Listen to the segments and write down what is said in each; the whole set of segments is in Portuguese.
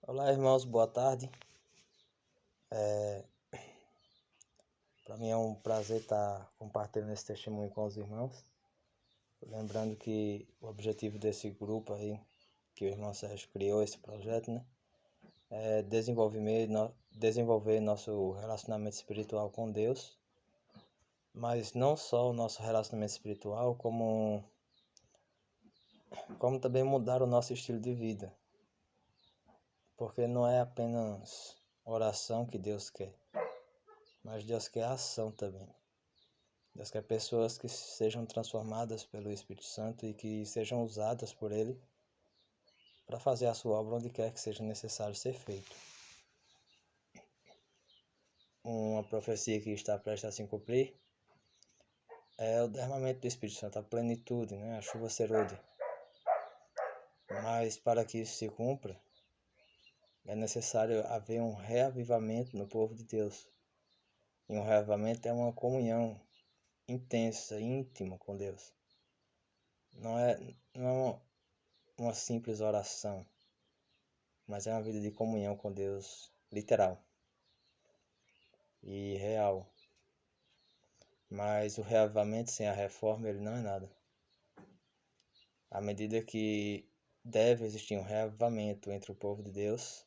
Olá, irmãos, boa tarde. Para mim é um prazer estar compartilhando esse testemunho com os irmãos. Lembrando que o objetivo desse grupo aí, que o irmão Sérgio criou, esse projeto, né, é desenvolver nosso relacionamento espiritual com Deus, mas não só o nosso relacionamento espiritual, como também mudar o nosso estilo de vida, porque não é apenas oração que Deus quer, mas Deus quer ação também. Deus quer pessoas que sejam transformadas pelo Espírito Santo e que sejam usadas por Ele para fazer a sua obra onde quer que seja necessário ser feito. Uma profecia que está prestes a se cumprir é o derramamento do Espírito Santo, a plenitude, né? A chuva serôdia. Mas para que isso se cumpra, é necessário haver um reavivamento no povo de Deus. E um reavivamento é uma comunhão intensa, íntima com Deus. Não é uma simples oração, mas é uma vida de comunhão com Deus literal e real. Mas o reavivamento sem a reforma, ele não é nada. À medida que deve existir um reavivamento entre o povo de Deus,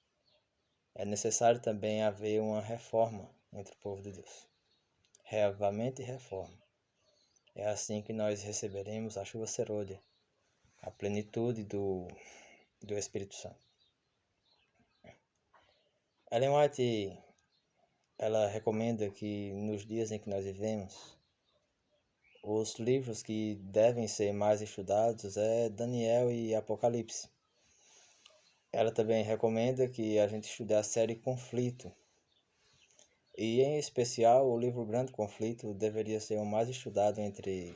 é necessário também haver uma reforma entre o povo de Deus. Reavivamento e reforma. É assim que nós receberemos a chuva serôdia, a plenitude do Espírito Santo. Ellen White, ela recomenda que nos dias em que nós vivemos, os livros que devem ser mais estudados é Daniel e Apocalipse. Ela também recomenda que a gente estude a série Conflito. E em especial o livro Grande Conflito deveria ser o mais estudado entre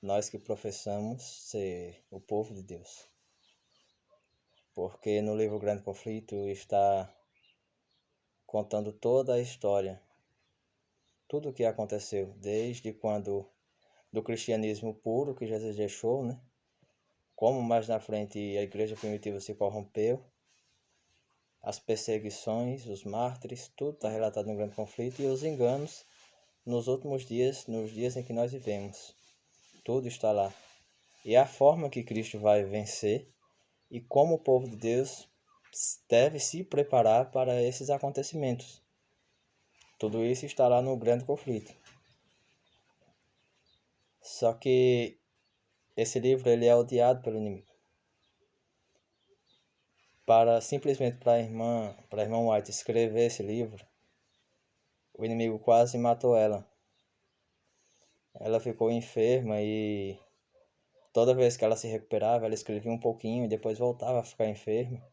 nós que professamos ser o povo de Deus. Porque no livro Grande Conflito está contando toda a história, tudo o que aconteceu, desde quando do cristianismo puro que Jesus deixou, né? Como mais na frente a igreja primitiva se corrompeu, as perseguições, os mártires, tudo está relatado no Grande Conflito, e os enganos nos últimos dias, nos dias em que nós vivemos. Tudo está lá. E a forma que Cristo vai vencer e como o povo de Deus deve se preparar para esses acontecimentos. Tudo isso está lá no Grande Conflito. Só que esse livro ele é odiado pelo inimigo. Simplesmente para a irmã White escrever esse livro, o inimigo quase matou ela. Ela ficou enferma e toda vez que ela se recuperava, ela escrevia um pouquinho e depois voltava a ficar enferma.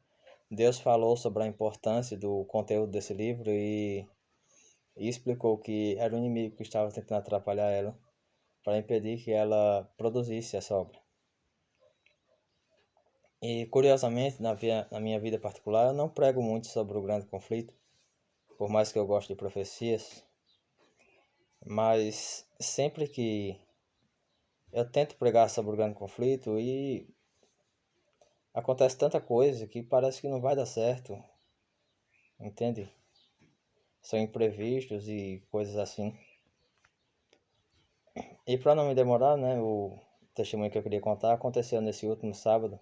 Deus falou sobre a importância do conteúdo desse livro e explicou que era o inimigo que estava tentando atrapalhar ela para impedir que ela produzisse essa obra. E curiosamente, na minha vida particular, eu não prego muito sobre o Grande Conflito, por mais que eu goste de profecias, mas sempre que eu tento pregar sobre o Grande Conflito e acontece tanta coisa que parece que não vai dar certo, entende? São imprevistos e coisas assim. E para não me demorar, né, o testemunho que eu queria contar aconteceu nesse último sábado.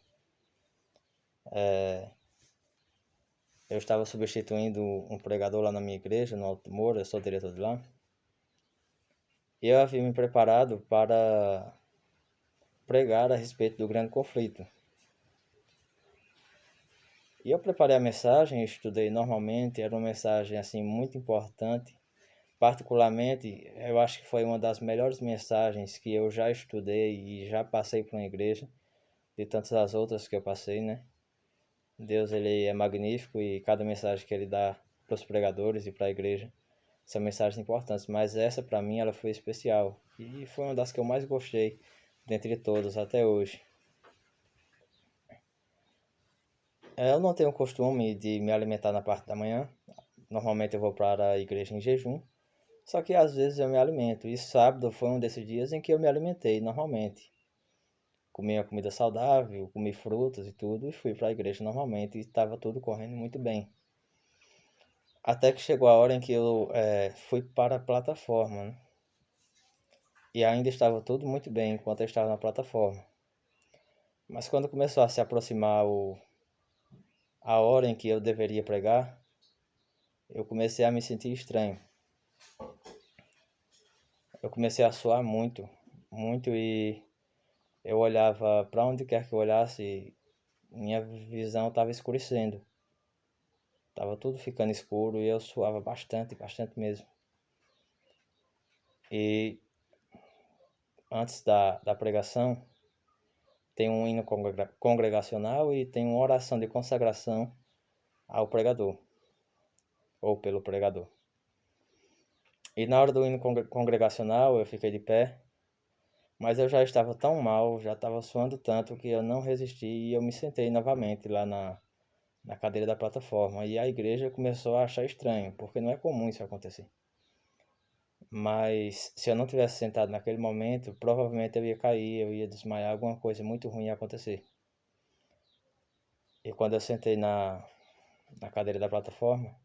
Eu estava substituindo um pregador lá na minha igreja, no Alto Moura, eu sou diretor de lá. E eu havia me preparado para pregar a respeito do Grande Conflito. E eu preparei a mensagem, estudei normalmente, era uma mensagem assim muito importante. Particularmente, eu acho que foi uma das melhores mensagens que eu já estudei e já passei para uma igreja, de tantas as outras que eu passei, né? Deus, ele é magnífico e cada mensagem que ele dá para os pregadores e para a igreja são mensagens importantes, mas essa para mim ela foi especial e foi uma das que eu mais gostei dentre todas até hoje. Eu não tenho o costume de me alimentar na parte da manhã, normalmente eu vou para a igreja em jejum, só que às vezes eu me alimento, e sábado foi um desses dias em que eu me alimentei normalmente. comi uma comida saudável, comi frutas e tudo, e fui para a igreja normalmente e estava tudo correndo muito bem. Até que chegou a hora em que eu fui para a plataforma, né? E ainda estava tudo muito bem enquanto eu estava na plataforma. Mas quando começou a se aproximar a hora em que eu deveria pregar, eu comecei a me sentir estranho. Eu comecei a suar muito, muito, e eu olhava para onde quer que eu olhasse, minha visão estava escurecendo. Tava tudo ficando escuro e eu suava bastante, bastante mesmo. E antes da pregação, tem um hino congregacional e tem uma oração de consagração ao pregador, ou pelo pregador. E na hora do hino congregacional eu fiquei de pé, mas eu já estava tão mal, já estava suando tanto que eu não resisti e eu me sentei novamente lá na cadeira da plataforma. E a igreja começou a achar estranho, porque não é comum isso acontecer. Mas se eu não tivesse sentado naquele momento, provavelmente eu ia cair, eu ia desmaiar, alguma coisa muito ruim ia acontecer. E quando eu sentei na cadeira da plataforma,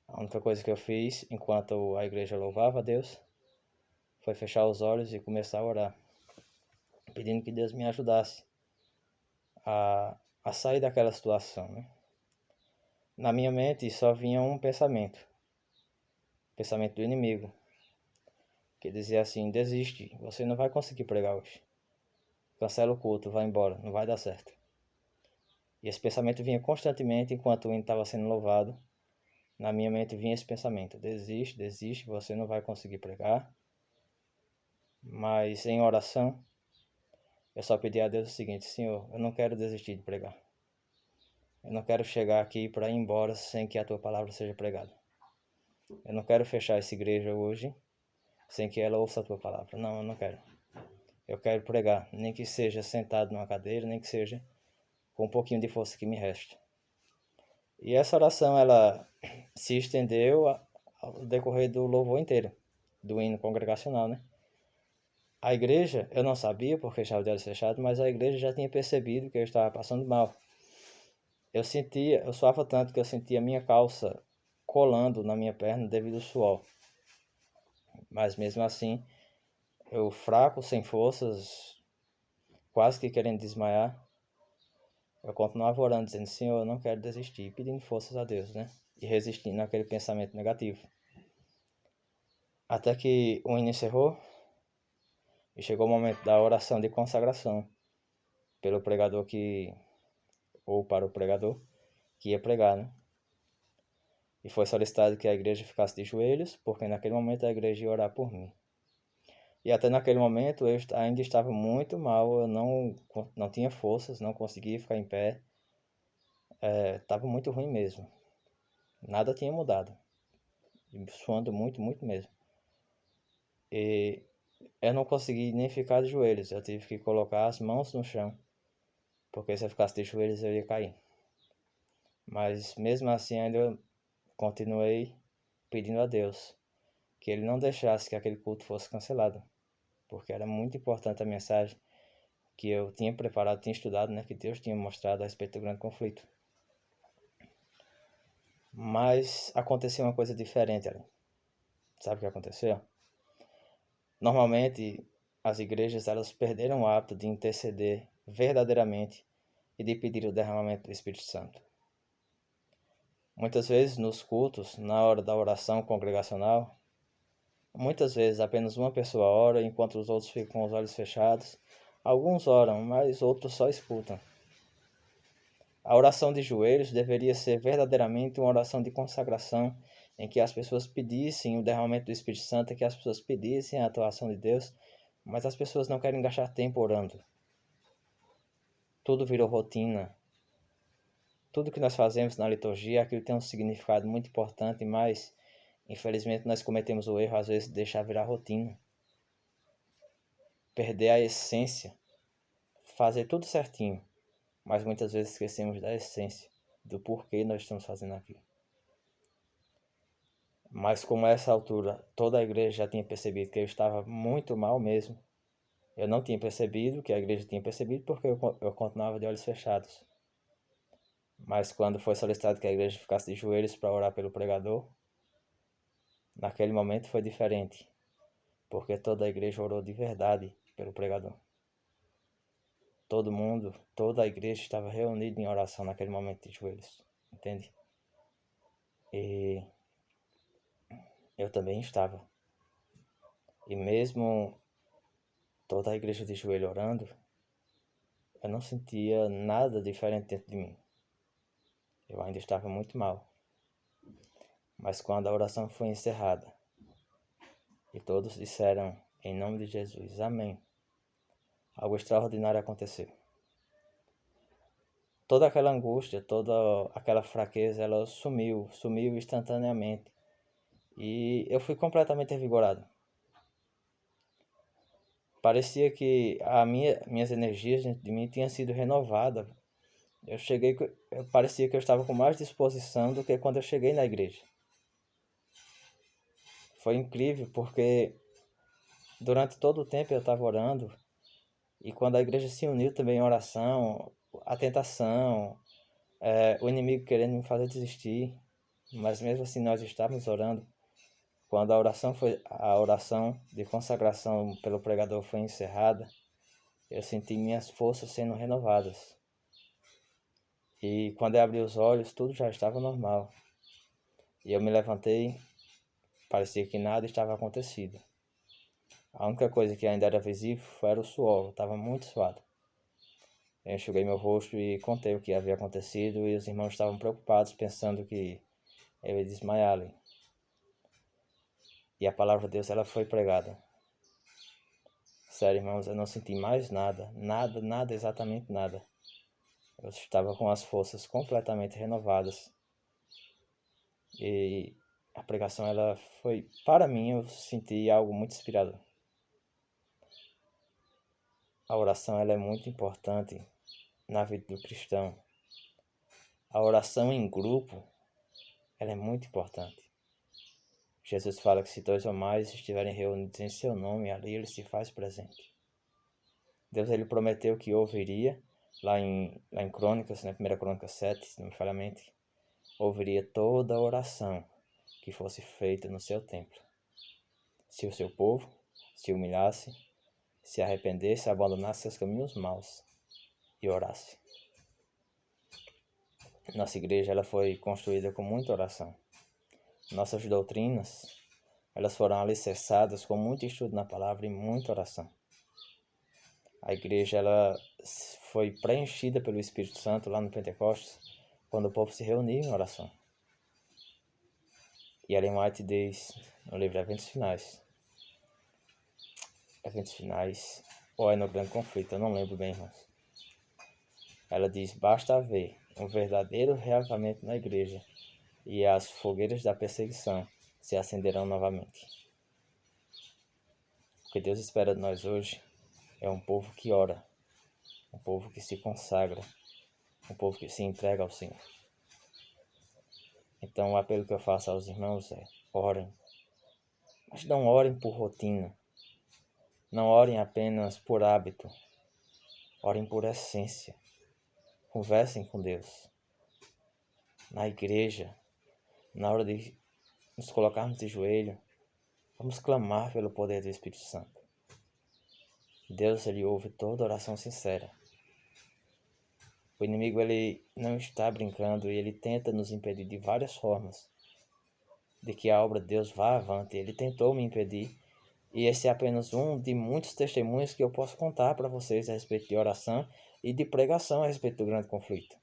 a única coisa que eu fiz enquanto a igreja louvava a Deus foi fechar os olhos e começar a orar, pedindo que Deus me ajudasse a sair daquela situação, né? Na minha mente só vinha um pensamento, o pensamento do inimigo, que dizia assim: desiste, você não vai conseguir pregar hoje. Cancela o culto, vai embora, não vai dar certo. E esse pensamento vinha constantemente enquanto o hino estava sendo louvado. Na minha mente vinha esse pensamento: desiste, desiste, você não vai conseguir pregar. Mas em oração, eu só pedi a Deus o seguinte: Senhor, eu não quero desistir de pregar. Eu não quero chegar aqui para ir embora sem que a tua palavra seja pregada. Eu não quero fechar essa igreja hoje sem que ela ouça a tua palavra. Não, eu não quero. Eu quero pregar, nem que seja sentado numa cadeira, nem que seja com um pouquinho de força que me resta. E essa oração, ela se estendeu ao decorrer do louvor inteiro, do hino congregacional, né? A igreja, eu não sabia porque estava de olhos fechados, mas a igreja já tinha percebido que eu estava passando mal. Eu suava tanto que eu sentia a minha calça colando na minha perna devido ao suor. Mas mesmo assim, eu fraco, sem forças, quase que querendo desmaiar, eu continuava orando, dizendo: Senhor, eu não quero desistir, pedindo forças a Deus, né? E resistindo àquele pensamento negativo. Até que o hino encerrou e chegou o momento da oração de consagração pelo pregador ou para o pregador que ia pregar, né? E foi solicitado que a igreja ficasse de joelhos, porque naquele momento a igreja ia orar por mim. E até naquele momento eu ainda estava muito mal, eu não tinha forças, não conseguia ficar em pé. Estava muito ruim mesmo. Nada tinha mudado. Suando muito, muito mesmo. E eu não consegui nem ficar de joelhos, eu tive que colocar as mãos no chão, porque se eu ficasse de joelhos eu ia cair. Mas mesmo assim ainda continuei pedindo a Deus que Ele não deixasse que aquele culto fosse cancelado, porque era muito importante a mensagem que eu tinha preparado, tinha estudado, né, que Deus tinha mostrado a respeito do grande conflito. Mas aconteceu uma coisa diferente ali. Sabe o que aconteceu? Normalmente as igrejas elas perderam o hábito de interceder verdadeiramente e de pedir o derramamento do Espírito Santo. Muitas vezes nos cultos, na hora da oração congregacional, muitas vezes apenas uma pessoa ora enquanto os outros ficam com os olhos fechados. Alguns oram, mas outros só escutam. A oração de joelhos deveria ser verdadeiramente uma oração de consagração, em que as pessoas pedissem o derramamento do Espírito Santo, em que as pessoas pedissem a atuação de Deus, mas as pessoas não querem gastar tempo orando. Tudo virou rotina. Tudo que nós fazemos na liturgia, aquilo tem um significado muito importante, mas infelizmente nós cometemos o erro às vezes de deixar virar rotina. Perder a essência, fazer tudo certinho, mas muitas vezes esquecemos da essência, do porquê nós estamos fazendo aquilo. Mas como a essa altura toda a igreja já tinha percebido que eu estava muito mal mesmo, Eu não tinha percebido que a igreja tinha percebido porque eu continuava de olhos fechados. Mas quando foi solicitado que a igreja ficasse de joelhos para orar pelo pregador, naquele momento foi diferente, porque toda a igreja orou de verdade pelo pregador. Todo mundo, toda a igreja estava reunida em oração naquele momento de joelhos, entende? E eu também estava. E mesmo toda a igreja de joelho orando, eu não sentia nada diferente dentro de mim. Eu ainda estava muito mal. Mas quando a oração foi encerrada e todos disseram em nome de Jesus, amém, algo extraordinário aconteceu. Toda aquela angústia, toda aquela fraqueza, ela sumiu instantaneamente. E eu fui completamente revigorado. Parecia que minhas energias dentro de mim tinham sido renovadas. Parecia que eu estava com mais disposição do que quando eu cheguei na igreja. Foi incrível porque durante todo o tempo eu estava orando e quando a igreja se uniu também em oração, a tentação, o inimigo querendo me fazer desistir, mas mesmo assim nós estávamos orando. Quando a oração de consagração pelo pregador foi encerrada, eu senti minhas forças sendo renovadas. E quando eu abri os olhos, tudo já estava normal. E eu me levantei, parecia que nada estava acontecido. A única coisa que ainda era visível era o suor, eu estava muito suado. Eu enxuguei meu rosto e contei o que havia acontecido e os irmãos estavam preocupados, pensando que eu ia desmaiar ali. E a palavra de Deus ela foi pregada. Sério, irmãos, eu não senti mais nada, nada, exatamente nada. Eu estava com as forças completamente renovadas. E a pregação, ela foi, para mim, eu senti algo muito inspirador. A oração, ela é muito importante na vida do cristão. A oração em grupo, ela é muito importante. Jesus fala que se dois ou mais estiverem reunidos em seu nome, ali ele se faz presente. Deus ele prometeu que ouviria, lá em Crônicas, na 1 Crônica 7, se não me falha a mente, ouviria toda a oração que fosse feita no seu templo. Se o seu povo se humilhasse, se arrependesse, abandonasse seus caminhos maus e orasse. Nossa igreja ela foi construída com muita oração. Nossas doutrinas elas foram alicerçadas com muito estudo na palavra e muita oração. A igreja ela foi preenchida pelo Espírito Santo lá no Pentecostes, quando o povo se reuniu em oração. E Ellen White diz no livro Eventos Finais, ou é no Grande Conflito, eu não lembro bem, irmãos. Ela diz, basta haver um verdadeiro reavivamento na igreja e as fogueiras da perseguição se acenderão novamente. O que Deus espera de nós hoje é um povo que ora, um povo que se consagra, um povo que se entrega ao Senhor. Então o apelo que eu faço aos irmãos é, orem. Mas não orem por rotina, não orem apenas por hábito, orem por essência. Conversem com Deus. Na igreja, na hora de nos colocarmos de joelho, vamos clamar pelo poder do Espírito Santo. Deus ele ouve toda oração sincera. O inimigo ele não está brincando e ele tenta nos impedir de várias formas de que a obra de Deus vá avante. Ele tentou me impedir e esse é apenas um de muitos testemunhos que eu posso contar para vocês a respeito de oração e de pregação a respeito do grande conflito.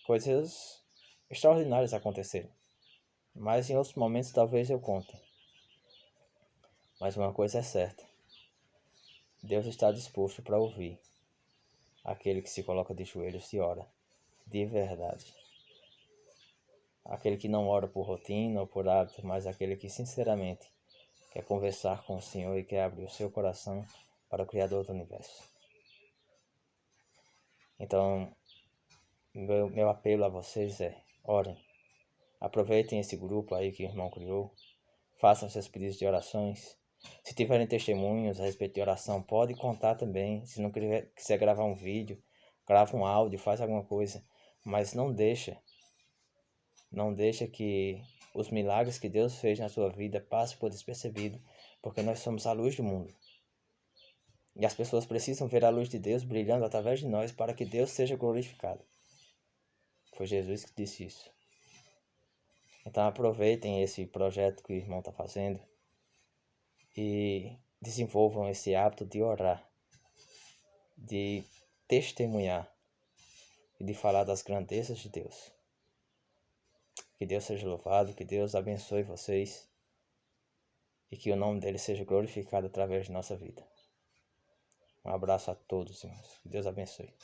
Coisas extraordinárias aconteceram, mas em outros momentos talvez eu conte. Mas uma coisa é certa, Deus está disposto para ouvir aquele que se coloca de joelhos e ora, de verdade. Aquele que não ora por rotina ou por hábito, mas aquele que sinceramente quer conversar com o Senhor e quer abrir o seu coração para o Criador do Universo. Então, meu apelo a vocês é, orem. Aproveitem esse grupo aí que o irmão criou, façam seus pedidos de orações, Se tiverem testemunhos a respeito de oração, pode contar também. Se não quiser gravar um vídeo, grava um áudio, faz alguma coisa. Mas não deixa que os milagres que Deus fez na sua vida passem por despercebido, porque nós somos a luz do mundo. E as pessoas precisam ver a luz de Deus brilhando através de nós para que Deus seja glorificado. Foi Jesus que disse isso. Então aproveitem esse projeto que o irmão está fazendo e desenvolvam esse hábito de orar, de testemunhar e de falar das grandezas de Deus. Que Deus seja louvado, que Deus abençoe vocês e que o nome dele seja glorificado através de nossa vida. Um abraço a todos, irmãos. Que Deus abençoe.